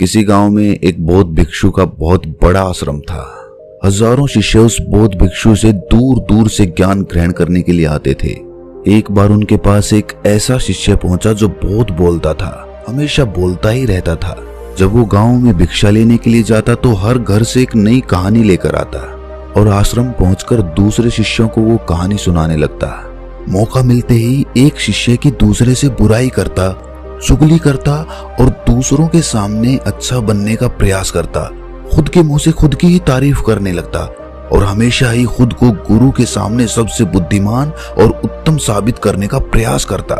किसी गांव में एक बौद्ध भिक्षु का बहुत बड़ा आश्रम था। हजारों शिष्य उस बौद्ध भिक्षु से दूर दूर से ज्ञान ग्रहण करने के लिए आते थे। एक बार उनके पास एक ऐसा शिष्य पहुंचा जो बहुत बोलता था, हमेशा बोलता ही रहता था। जब वो गांव में भिक्षा लेने के लिए जाता तो हर घर से एक नई कहानी लेकर आता और आश्रम पहुंचकर दूसरे शिष्यों को वो कहानी सुनाने लगता। मौका मिलते ही एक शिष्य की दूसरे से बुराई करता, चुगली करता और दूसरों के सामने अच्छा बनने का प्रयास करता। खुद के मुंह से खुद की ही तारीफ करने लगता और हमेशा ही खुद को गुरु के सामने सबसे बुद्धिमान और उत्तम साबित करने का प्रयास करता।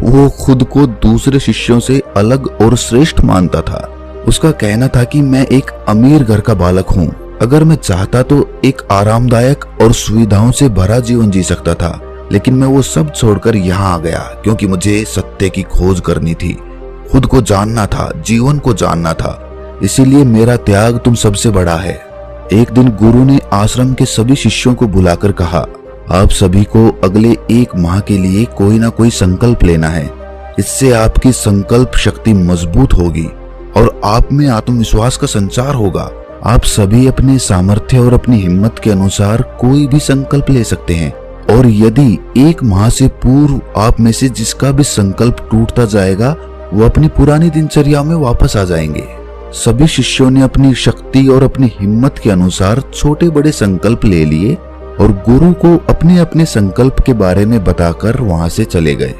वो खुद को दूसरे शिष्यों से अलग और श्रेष्ठ मानता था। उसका कहना था कि मैं एक अमीर घर का बालक हूँ, अगर मैं चाहता तो एक आरामदायक और सुविधाओं से भरा जीवन जी सकता था, लेकिन मैं वो सब छोड़कर यहाँ आ गया क्योंकि मुझे सत्य की खोज करनी थी, खुद को जानना था, जीवन को जानना था। इसीलिए मेरा त्याग तुम सबसे बड़ा है। एक दिन गुरु ने आश्रम के सभी शिष्यों को बुलाकर कहा, आप सभी को अगले 1 माह के लिए कोई ना कोई संकल्प लेना है। इससे आपकी संकल्प शक्ति मजबूत होगी और आप में आत्मविश्वास का संचार होगा। आप सभी अपने सामर्थ्य और अपनी हिम्मत के अनुसार कोई भी संकल्प ले सकते हैं और यदि 1 माह से पूर्व आप में से जिसका भी संकल्प टूटता जाएगा वो अपनी पुरानी दिनचर्या में वापस आ जाएंगे। सभी शिष्यों ने अपनी शक्ति और अपनी हिम्मत के अनुसार छोटे बड़े संकल्प ले लिए और गुरु को अपने अपने संकल्प के बारे में बताकर वहां से चले गए।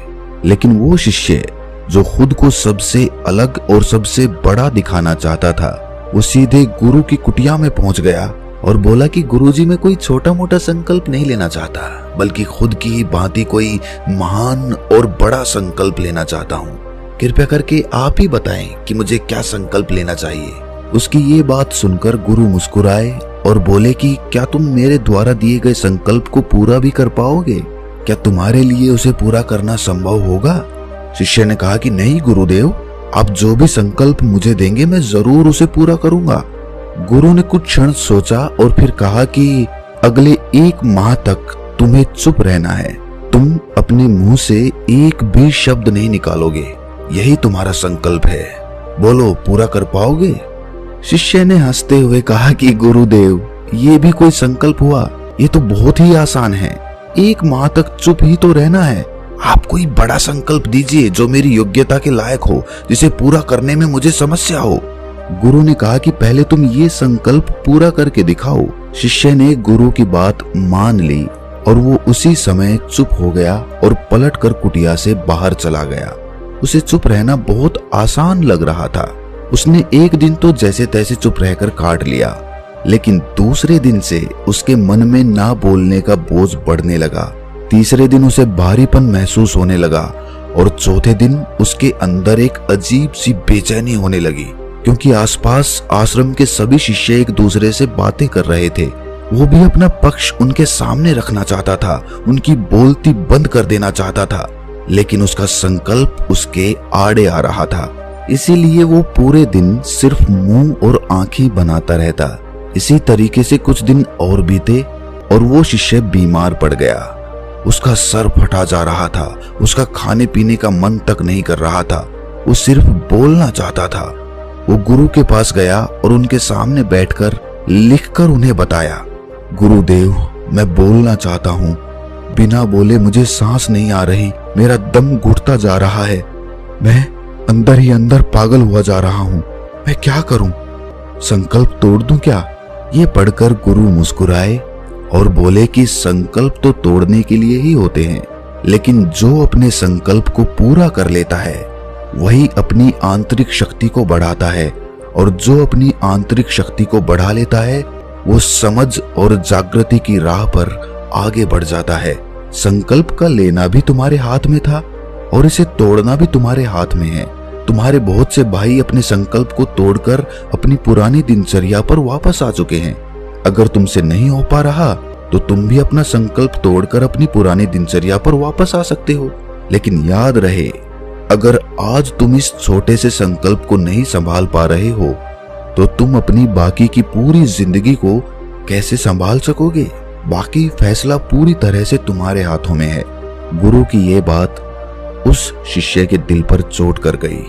लेकिन वो शिष्य जो खुद को सबसे अलग और सबसे बड़ा दिखाना चाहता था, वो सीधे गुरु की कुटिया में पहुंच गया और बोला कि गुरुजी मैं कोई छोटा मोटा संकल्प नहीं लेना चाहता, बल्कि खुद की ही भांति कोई महान और बड़ा संकल्प लेना चाहता हूँ। कृपया करके आप ही बताएं कि मुझे क्या संकल्प लेना चाहिए। उसकी ये बात सुनकर गुरु मुस्कुराए और बोले कि क्या तुम मेरे द्वारा दिए गए संकल्प को पूरा भी कर पाओगे? क्या तुम्हारे लिए उसे पूरा करना संभव होगा? शिष्य ने कहा कि नहीं गुरुदेव, आप जो भी संकल्प मुझे देंगे मैं जरूर उसे पूरा करूंगा। गुरु ने कुछ क्षण सोचा और फिर कहा कि अगले 1 माह तक तुम्हें चुप रहना है। तुम अपने मुंह से एक भी शब्द नहीं निकालोगे, यही तुम्हारा संकल्प है। बोलो, पूरा कर पाओगे? शिष्य ने हंसते हुए कहा कि गुरुदेव, ये भी कोई संकल्प हुआ? ये तो बहुत ही आसान है। 1 माह तक चुप ही तो रहना है। आप कोई बड़ा संकल्प दीजिए जो मेरी योग्यता के लायक हो, जिसे पूरा करने में मुझे समस्या हो। गुरु ने कहा कि पहले तुम ये संकल्प पूरा करके दिखाओ। शिष्य ने गुरु की बात मान ली और वो उसी समय चुप हो गया और पलटकर कुटिया से बाहर चला गया। उसे चुप रहना बहुत आसान लग रहा था। उसने एक दिन तो जैसे तैसे चुप रहकर काट लिया, लेकिन दूसरे दिन से उसके मन में ना बोलने का बोझ बढ़ने लगा। तीसरे दिन उसे भारीपन महसूस होने लगा और चौथे दिन उसके अंदर एक अजीब सी बेचैनी होने लगी, क्योंकि आसपास आश्रम के सभी शिष्य एक दूसरे से बातें कर रहे थे। वो भी अपना पक्ष उनके सामने रखना चाहता था, उनकी बोलती बंद कर देना चाहता था, लेकिन उसका संकल्प उसके आड़े आ रहा था। इसीलिए वो पूरे दिन सिर्फ मुंह और आंखें बनाता रहता। इसी तरीके से कुछ दिन और बीते और वो शिष्य बीमार पड़ गया। उसका सर फटा जा रहा था, उसका खाने पीने का मन तक नहीं कर रहा था, वो सिर्फ बोलना चाहता था। वो गुरु के पास गया और उनके सामने बैठकर लिखकर उन्हें बताया, गुरुदेव, मैं बोलना चाहता हूँ, बिना बोले मुझे सांस नहीं आ रही, मेरा दम घुटता जा रहा है, मैं अंदर ही अंदर पागल हुआ जा रहा हूँ, मैं क्या करूं? संकल्प तोड़ दूं क्या? ये पढ़कर गुरु मुस्कुराए और बोले कि संकल्प तो तोड़ने के लिए ही होते हैं, लेकिन जो अपने संकल्प को पूरा कर लेता है वही अपनी आंतरिक शक्ति को बढ़ाता है, और जो अपनी आंतरिक शक्ति को बढ़ा लेता है वो समझ और जागृति की राह पर आगे बढ़ जाता है। संकल्प का लेना भी तुम्हारे हाथ में था और इसे तोड़ना भी तुम्हारे हाथ में है। तुम्हारे बहुत से भाई अपने संकल्प को तोड़कर अपनी पुरानी दिनचर्या पर वापस आ चुके हैं। अगर तुमसे नहीं हो पा रहा तो तुम भी अपना संकल्प तोड़कर अपनी पुरानी दिनचर्या पर वापस आ सकते हो। लेकिन याद रहे, अगर आज तुम इस छोटे से संकल्प को नहीं संभाल पा रहे हो तो तुम अपनी बाकी की पूरी जिंदगी को कैसे संभाल सकोगे? बाकी फैसला पूरी तरह से तुम्हारे हाथों में है। गुरु की ये बात उस शिष्य के दिल पर चोट कर गई।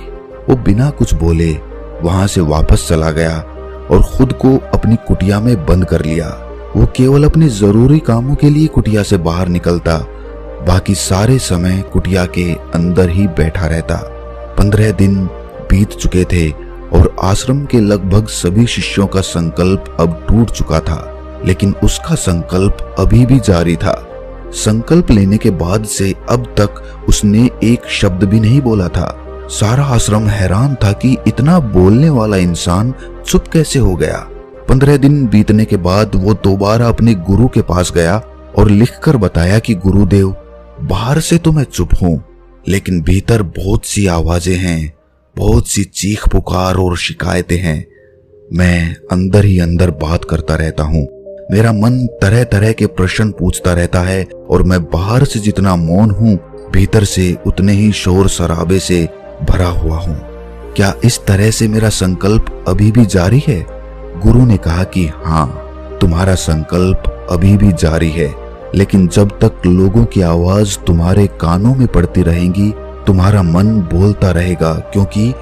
वो बिना कुछ बोले वहां से वापस चला गया और खुद को अपनी कुटिया में बंद कर लिया। वो केवल अपने जरूरी कामों के लिए कुटिया से बाहर निकलता, बाकी सारे समय कुटिया के अंदर ही बैठा रहता। 15 दिन बीत चुके थे और आश्रम के लगभग सभी शिष्यों का संकल्प अब टूट चुका था, लेकिन उसका संकल्प अभी भी जारी था। संकल्प लेने के बाद से अब तक उसने एक शब्द भी नहीं बोला था। सारा आश्रम हैरान था कि इतना बोलने वाला इंसान चुप कैसे हो गया। 15 दिन बीतने के बाद वो दोबारा अपने गुरु के पास गया और लिखकर बताया कि गुरुदेव, बाहर से तो मैं चुप हूं, लेकिन भीतर बहुत सी आवाजें हैं, बहुत सी चीख पुकार और शिकायतें हैं। मैं अंदर ही अंदर बात करता रहता हूं। मेरा मन तरह तरह के प्रश्न पूछता रहता है और मैं बाहर से जितना मौन हूं, भीतर से उतने ही शोर शराबे से भरा हुआ हूं। क्या इस तरह से मेरा संकल्प अभी भी जारी है? गुरु ने कहा कि हाँ, तुम्हारा संकल्प अभी भी जारी है, लेकिन जब तक लोगों की आवाज तुम्हारे कानों में पड़ती रहेंगी, तुम्हारा मन बोलता रहेगा, क्योंकि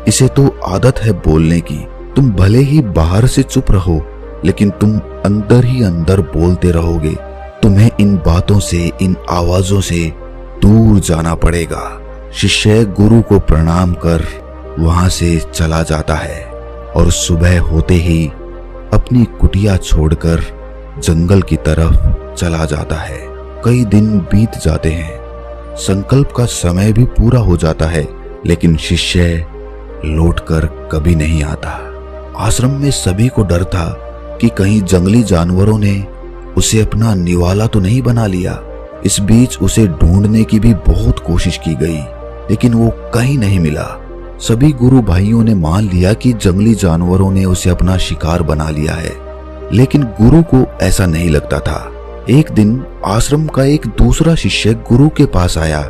इसे तो आदत है बोलने की। तुम भले ही बाहर से चुप रहो, लेकिन तुम अंदर ही अंदर बोलते रहोगे। तुम्हें इन बातों से, इन आवाजों से दूर जाना पड़ेगा। शिष्य गुरु को प्रणाम कर वहां से चला जाता है और सुबह होते ही अपनी कुटिया छोड़कर जंगल की तरफ चला जाता है। कई दिन बीत जाते हैं, संकल्प का समय भी पूरा हो जाता है, लेकिन शिष्य लौटकर कभी नहीं आता। आश्रम में सभी को डर था कि कहीं जंगली जानवरों ने उसे अपना निवाला तो नहीं बना लिया। इस बीच उसे ढूंढने की भी बहुत कोशिश की गई, लेकिन वो कहीं नहीं मिला। सभी गुरु भाइयों ने मान लिया कि जंगली जानवरों ने उसे अपना शिकार बना लिया है, लेकिन गुरु को ऐसा नहीं लगता था। एक दिन आश्रम का एक दूसरा शिष्य गुरु के पास आया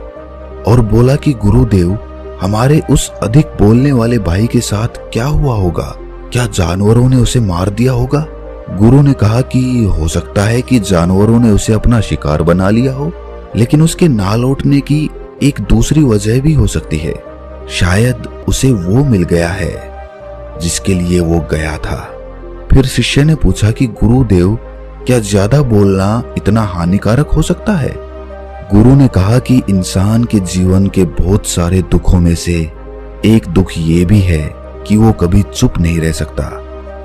और बोला कि गुरुदेव, हमारे उस अधिक बोलने वाले भाई के साथ क्या हुआ होगा? क्या जानवरों ने उसे मार दिया होगा? गुरु ने कहा कि हो सकता है कि जानवरों ने उसे अपना शिकार बना लिया हो, लेकिन उसके ना लौटने की एक दूसरी वजह भी हो सकती है। शायद उसे वो मिल गया है जिसके लिए वो गया था। फिर शिष्य ने पूछा कि गुरुदेव, क्या ज्यादा बोलना इतना हानिकारक हो सकता है? गुरु ने कहा कि इंसान के जीवन के बहुत सारे दुखों में से एक दुख ये भी है कि वो कभी चुप नहीं रह सकता,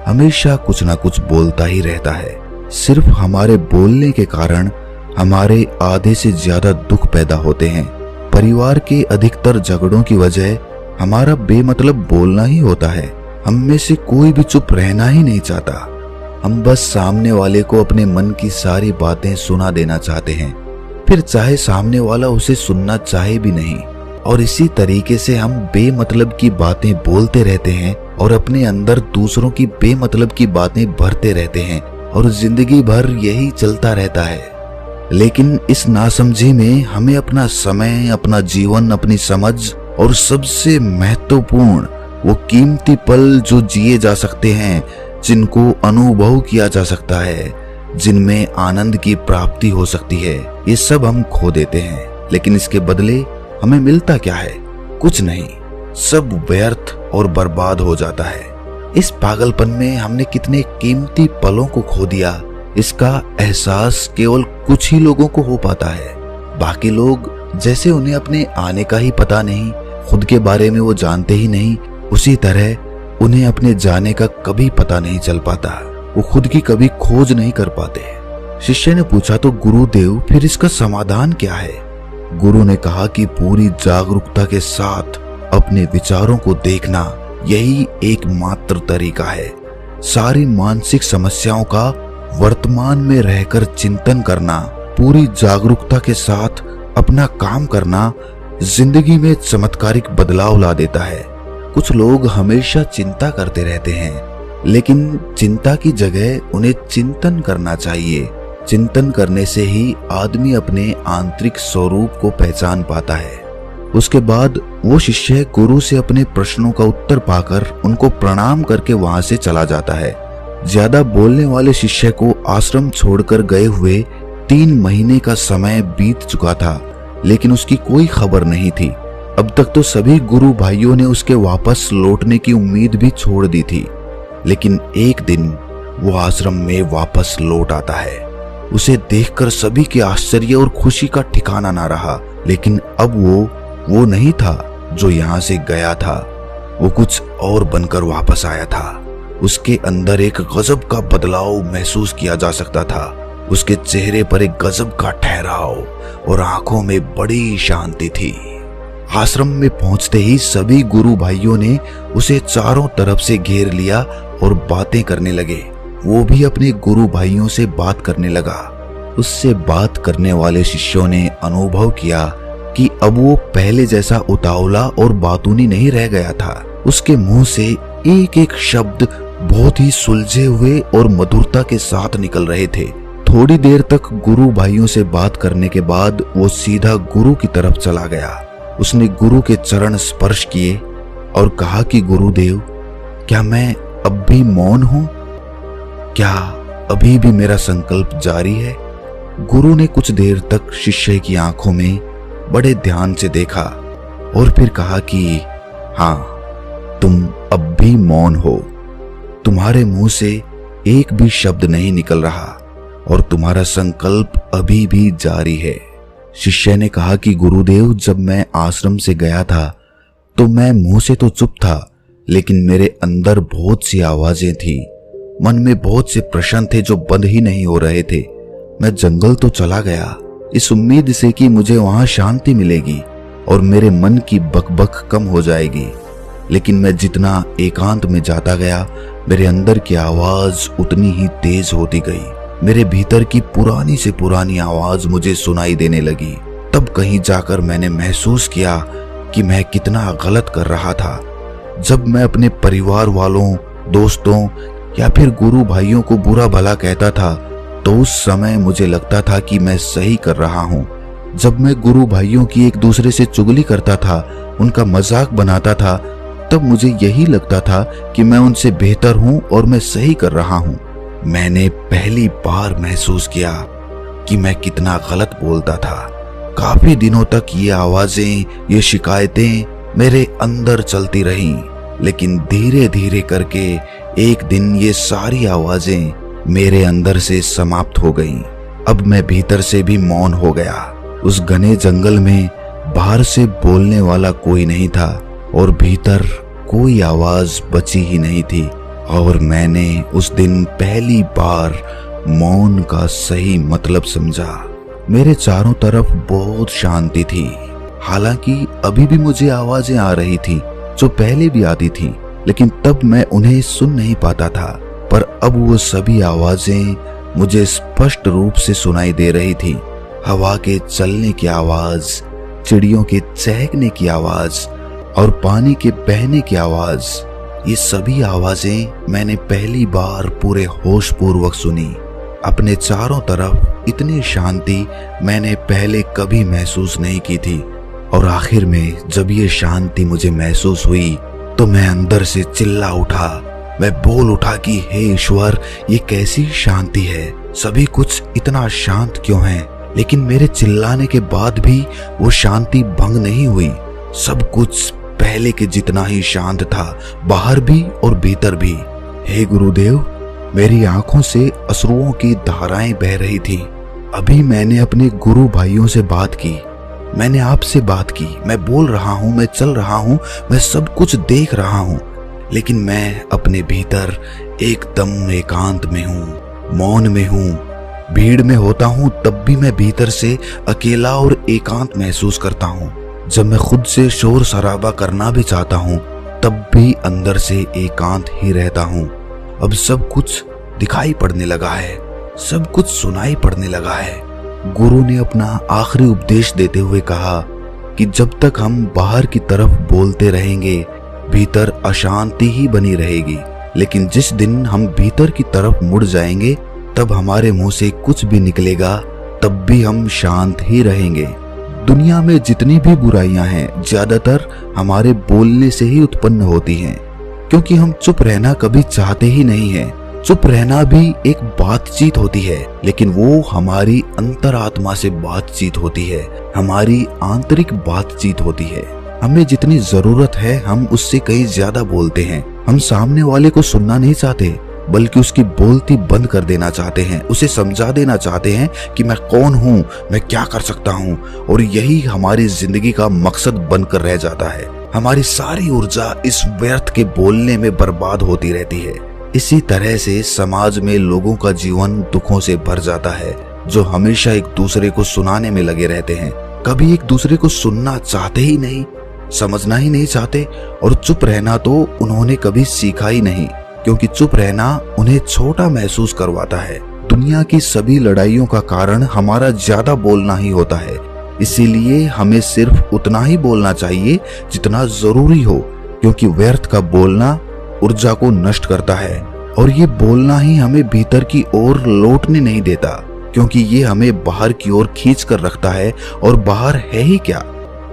हमेशा कुछ ना कुछ बोलता ही रहता है। सिर्फ हमारे बोलने के कारण हमारे आधे से ज्यादा दुख पैदा होते हैं। परिवार के अधिकतर झगड़ों की वजह हमारा बेमतलब बोलना ही होता है। हम में से कोई भी चुप रहना ही नहीं चाहता। हम बस सामने वाले को अपने मन की सारी बातें सुना देना चाहते हैं, फिर चाहे सामने वाला उसे सुनना चाहे भी नहीं। और इसी तरीके से हम बेमतलब की बातें बोलते रहते हैं और अपने अंदर दूसरों की बेमतलब की बातें भरते रहते हैं और जिंदगी भर यही चलता रहता है। लेकिन इस नासमझी में हमें अपना समय, अपना जीवन, अपनी समझ और सबसे महत्वपूर्ण वो कीमती पल जो जिए जा सकते हैं, जिनको अनुभव किया जा सकता है, जिनमें आनंद की प्राप्ति हो सकती है, ये सब हम खो देते हैं। लेकिन इसके बदले हमें मिलता क्या है? कुछ नहीं, सब व्यर्थ और बर्बाद हो जाता है। इस पागलपन में हमने कितने कीमती पलों को खो दिया, इसका एहसास केवल कुछ ही लोगों को हो पाता है। बाकी लोग जैसे उन्हें अपने आने का ही पता नहीं, खुद के बारे में वो जानते ही नहीं, उसी तरह उन्हें अपने जाने का कभी पता नहीं चल पाता। वो खुद की कभी खोज नहीं कर पाते। शिष्य ने पूछा तो गुरुदेव, फिर इसका समाधान क्या है? गुरु ने कहा कि पूरी जागरूकता के साथ अपने विचारों को देखना, यही एकमात्र तरीका है। सारी मानसिक समस्याओं का वर्तमान में रहकर चिंतन करना, पूरी जागरूकता के साथ अपना काम करना जिंदगी में चमत्कारिक बदलाव ला देता है। कुछ लोग हमेशा चिंता करते रहते हैं, लेकिन चिंता की जगह उन्हें चिंतन करना चाहिए। चिंतन करने से ही आदमी अपने आंतरिक स्वरूप को पहचान पाता है। उसके बाद वो शिष्य गुरु से अपने प्रश्नों का उत्तर पाकर उनको प्रणाम करके वहां से चला जाता है। ज्यादा बोलने वाले शिष्य को आश्रम छोड़कर गए हुए 3 महीने का समय बीत चुका था, लेकिन उसकी कोई खबर नहीं थी। अब तक तो सभी गुरु भाइयों ने उसके वापस लौटने की उम्मीद भी छोड़ दी थी, लेकिन एक दिन वो आश्रम में वापस लौट आता है। उसे देखकर सभी के आश्चर्य और खुशी का ठिकाना ना रहा। लेकिन अब वो नहीं था जो यहाँ से गया था, वो कुछ और बनकर वापस आया था। उसके अंदर एक गजब का बदलाव महसूस किया जा सकता था। उसके चेहरे पर एक गजब का ठहराव और आंखों में बड़ी शांति थी। आश्रम में पहुंचते ही सभी गुरु भाइयों ने उसे चारों तरफ से घेर लिया और बातें करने लगे। वो भी अपने गुरु भाइयों से बात करने लगा। उससे बात करने वाले शिष्यों ने अनुभव किया कि अब वो पहले जैसा उतावला और बातूनी नहीं रह गया था। उसके मुंह से एक एक शब्द बहुत ही सुलझे हुए और मधुरता के साथ निकल रहे थे। थोड़ी देर तक गुरु भाइयों से बात करने के बाद वो सीधा गुरु की तरफ चला गया। उसने गुरु के चरण स्पर्श किए और कहा कि गुरुदेव, क्या मैं अब भी मौन हूं? क्या अभी भी मेरा संकल्प जारी है? गुरु ने कुछ देर तक शिष्य की आंखों में बड़े ध्यान से देखा और फिर कहा कि हाँ, तुम अब भी मौन हो। तुम्हारे मुंह से एक भी शब्द नहीं निकल रहा और तुम्हारा संकल्प अभी भी जारी है। शिष्य ने कहा कि गुरुदेव, जब मैं आश्रम से गया था तो मैं मुंह से तो चुप था, लेकिन मेरे अंदर बहुत सी आवाजें थी। मन में बहुत से प्रश्न थे जो बंद ही नहीं हो रहे थे। मैं जंगल तो चला गया इस उम्मीद से कि मुझे वहां शांति मिलेगी और मेरे मन की बकबक कम हो जाएगी, लेकिन मैं जितना एकांत में जाता गया, मेरे अंदर की आवाज उतनी ही तेज होती गई। मेरे भीतर की पुरानी से पुरानी आवाज मुझे सुनाई देने लगी। तब कहीं जाकर मैंने महसूस किया कि मैं कितना गलत कर रहा था। जब मैं अपने परिवार वालों, दोस्तों या फिर गुरु भाइयों को बुरा भला कहता था तो उस समय मुझे लगता था कि मैं सही कर रहा हूँ। जब मैं गुरु भाइयों की एक दूसरे से चुगली करता था, उनका मजाक बनाता था, तब मुझे यही लगता था कि मैं उनसे बेहतर हूँ और मैं सही कर रहा हूँ। मैंने पहली बार महसूस किया कि मैं कितना गलत बोलता था। काफी दिनों तक ये आवाजें, ये शिकायतें मेरे अंदर चलती रहीं, लेकिन धीरे धीरे करके एक दिन ये सारी आवाजें मेरे अंदर से समाप्त हो गईं। अब मैं भीतर से भी मौन हो गया। उस घने जंगल में बाहर से बोलने वाला कोई नहीं था और भीतर कोई आवाज बची ही नहीं थी। और मैंने उस दिन पहली बार मौन का सही मतलब समझा। मेरे चारों तरफ बहुत शांति थी। हालांकि अभी भी मुझे आवाजें आ रही थी जो पहले भी आती थी, लेकिन तब मैं उन्हें सुन नहीं पाता था। पर अब वो सभी आवाजें मुझे स्पष्ट रूप से सुनाई दे रही थी। हवा के चलने की आवाज, चिड़ियों के चहकने की आवाज और पानी के बहने की आवाज, ये सभी आवाजें मैंने पहली बार पूरे होश पूर्वक सुनी। अपने चारों तरफ इतनी शांति मैंने पहले कभी महसूस नहीं की थी। और आखिर में जब ये शांति मुझे महसूस हुई तो मैं अंदर से चिल्ला उठा। मैं बोल उठा कि हे ईश्वर, ये कैसी शांति है? सभी कुछ इतना शांत क्यों है? लेकिन मेरे चिल्लाने के बाद भी वो शांति भंग नहीं हुई। सब कुछ पहले के जितना ही शांत था, बाहर भी और भीतर भी। हे गुरुदेव, मेरी आंखों से अश्रुओं की धाराएं बह रही थी। अभी मैंने अपने गुरु भाइयों से बात की, मैंने आपसे बात की। मैं बोल रहा हूँ, मैं चल रहा हूँ, मैं सब कुछ देख रहा हूँ, लेकिन मैं अपने भीतर एकदम एकांत में हूँ, मौन में हूँ। भीड़ में होता हूँ तब भी मैं भीतर से अकेला और एकांत महसूस करता हूँ। जब मैं खुद से शोर शराबा करना भी चाहता हूँ तब भी अंदर से एकांत ही रहता हूँ। अब सब कुछ दिखाई पड़ने लगा है, सब कुछ सुनाई पड़ने लगा है। गुरु ने अपना आखिरी उपदेश देते हुए कहा कि जब तक हम बाहर की तरफ बोलते रहेंगे, भीतर अशांति ही बनी रहेगी, लेकिन जिस दिन हम भीतर की तरफ मुड़ जाएंगे, तब हमारे मुंह से कुछ भी निकलेगा तब भी हम शांत ही रहेंगे। दुनिया में जितनी भी बुराइयां हैं, ज्यादातर हमारे बोलने से ही उत्पन्न होती हैं, क्योंकि हम चुप रहना कभी चाहते ही नहीं हैं। चुप रहना भी एक बातचीत होती है, लेकिन वो हमारी अंतरात्मा से बातचीत होती है, हमारी आंतरिक बातचीत होती है। हमें जितनी जरूरत है हम उससे कहीं ज्यादा बोलते हैं। हम सामने वाले को सुनना नहीं चाहते, बल्कि उसकी बोलती बंद कर देना चाहते हैं, उसे समझा देना चाहते हैं कि मैं कौन हूँ, मैं क्या कर सकता हूँ। और यही हमारी जिंदगी का मकसद बनकर रह जाता है। हमारी सारी ऊर्जा इस व्यर्थ के बोलने में बर्बाद होती रहती है। इसी तरह से समाज में लोगों का जीवन दुखों से भर जाता है, जो हमेशा एक दूसरे को सुनाने में लगे रहते हैं। कभी एक दूसरे को सुनना चाहते ही नहीं, समझना ही नहीं चाहते, और चुप रहना तो उन्होंने कभी सीखा ही नहीं, क्योंकि चुप रहना उन्हें छोटा महसूस करवाता है। दुनिया की सभी लड़ाइयों का कारण हमारा ज्यादा बोलना ही होता है। इसीलिए हमें सिर्फ उतना ही बोलना चाहिए जितना जरूरी हो, क्योंकि व्यर्थ का बोलना ऊर्जा को नष्ट करता है, और ये बोलना ही हमें भीतर की ओर लौटने नहीं देता, क्योंकि ये हमें बाहर की ओर खींच कर रखता है। और बाहर है ही क्या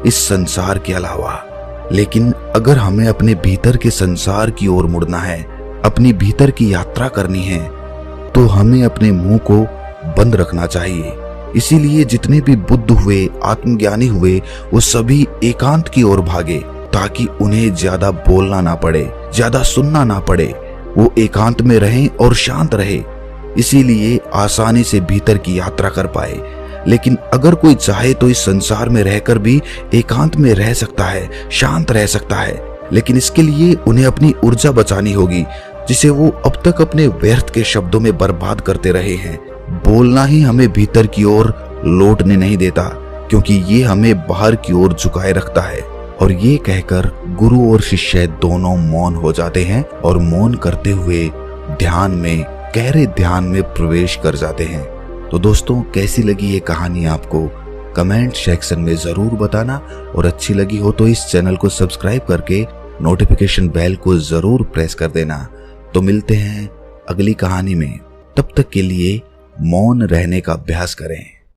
इस संसार के अलावा। लेकिन अगर हमें अपने भीतर के संसार की ओर मुड़ना है, अपनी भीतर की यात्रा करनी है, तो हमें अपने मुंह को बंद रखना चाहिए। इसीलिए जितने भी बुद्ध हुए, आत्मज्ञानी हुए, वो सभी एकांत की ओर भागे, ताकि उन्हें ज्यादा बोलना ना पड़े, ज्यादा सुनना ना पड़े। वो एकांत में रहें और शांत रहे, इसीलिए आसानी से भीतर की यात्रा कर पाए। लेकिन अगर कोई चाहे तो इस संसार में रहकर भी एकांत में रह सकता है, शांत रह सकता है, लेकिन इसके लिए उन्हें अपनी ऊर्जा बचानी होगी, जिसे वो अब तक अपने व्यर्थ के शब्दों में बर्बाद करते रहे हैं। बोलना ही हमें भीतर की ओर लौटने नहीं देता, क्योंकि ये हमें बाहर की ओर झुकाए रखता है। और ये कहकर गुरु और शिष्य दोनों मौन हो जाते हैं और मौन करते हुए ध्यान में, गहरे ध्यान में प्रवेश कर जाते हैं। तो दोस्तों, कैसी लगी ये कहानी आपको कमेंट सेक्शन में जरूर बताना, और अच्छी लगी हो तो इस चैनल को सब्सक्राइब करके नोटिफिकेशन बेल को जरूर प्रेस कर देना। तो मिलते हैं अगली कहानी में, तब तक के लिए मौन रहने का अभ्यास करें।